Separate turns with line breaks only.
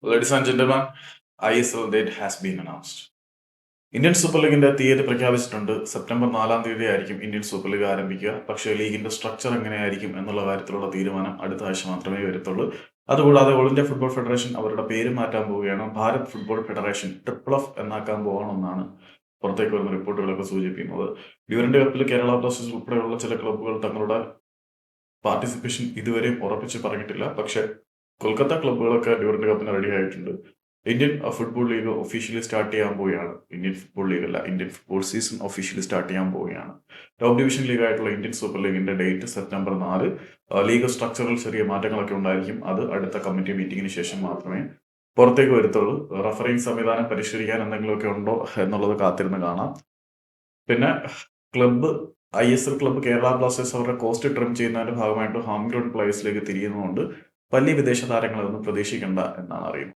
Ladies and gentlemen, ISL date has been announced. Indian super ലീഗിന്റെ തീയതി പ്രഖ്യാപിച്ചിട്ടുണ്ട്. September 4-ാം തീയതി ആയിരിക്കും ഇന്ത്യൻ സൂപ്പർ ലീഗ് ആരംഭിക്കുക. പക്ഷേ ലീഗിന്റെ സ്ട്രക്ചർ എങ്ങനെയായിരിക്കും എന്നുള്ള കാര്യത്തിലുള്ള തീരുമാനം അടുത്ത ആഴ്ച മാത്രമേ വരത്തുള്ളൂ. അതുകൂടാതെ ഓൾ ഇന്ത്യ ഫുട്ബോൾ ഫെഡറേഷൻ അവരുടെ പേര് മാറ്റാൻ പോവുകയാണ്. ഭാരത് ഫുട്ബോൾ ഫെഡറേഷൻ FF എന്നാക്കാൻ പോകണമെന്നാണ് പുറത്തേക്ക് വരുന്ന റിപ്പോർട്ടുകളൊക്കെ സൂചിപ്പിക്കുന്നത്. ഡ്യൂറന്റ് കപ്പിൽ കേരള ബ്ലാസ്റ്റേഴ്സ് ഉൾപ്പെടെയുള്ള ചില ക്ലബ്ബുകൾ തങ്ങളുടെ പാർട്ടിസിപ്പേഷൻ ഇതുവരെയും ഉറപ്പിച്ച് പറഞ്ഞിട്ടില്ല. പക്ഷേ കൊൽക്കത്ത ക്ലബ്ബുകളൊക്കെ ഡ്യൂറന്റ് കപ്പിന് റെഡി ആയിട്ടുണ്ട്. Indian football league officially start ചെയ്യാൻ പോവുകയാണ്. ഇന്ത്യൻ ഫുട്ബോൾ ലീഗ് അല്ല, Indian football season officially start ചെയ്യാൻ പോവുകയാണ്. ടോപ്പ് ഡിവിഷൻ ലീഗ് ആയിട്ടുള്ള ഇന്ത്യൻ സൂപ്പർ ലീഗിന്റെ ഡേറ്റ് സെപ്റ്റംബർ 4. ലീഗ് സ്ട്രക്ചറിൽ ചെറിയ മാറ്റങ്ങളൊക്കെ ഉണ്ടായിരിക്കും. അത് അടുത്ത കമ്മിറ്റി മീറ്റിംഗിന് ശേഷം മാത്രമേ പുറത്തേക്ക് വരുത്തുള്ളൂ. റഫറിംഗ് സംവിധാനം പരിഷ്കരിക്കാൻ എന്തെങ്കിലുമൊക്കെ ഉണ്ടോ എന്നുള്ളത് കാത്തിരുന്ന് കാണാം. പിന്നെ club ISL club Kerala Blasters അവരുടെ കോസ്റ്റ് ട്രിം ചെയ്യുന്നതിന്റെ ഭാഗമായിട്ട് ഹോം ഗ്രൗണ്ട് പ്ലേയേഴ്സിലേക്ക് തിരിയുന്നതുകൊണ്ട് വലിയ വിദേശ താരങ്ങളൊന്നും പ്രതീക്ഷിക്കേണ്ട എന്നാണ് അറിയുന്നത്.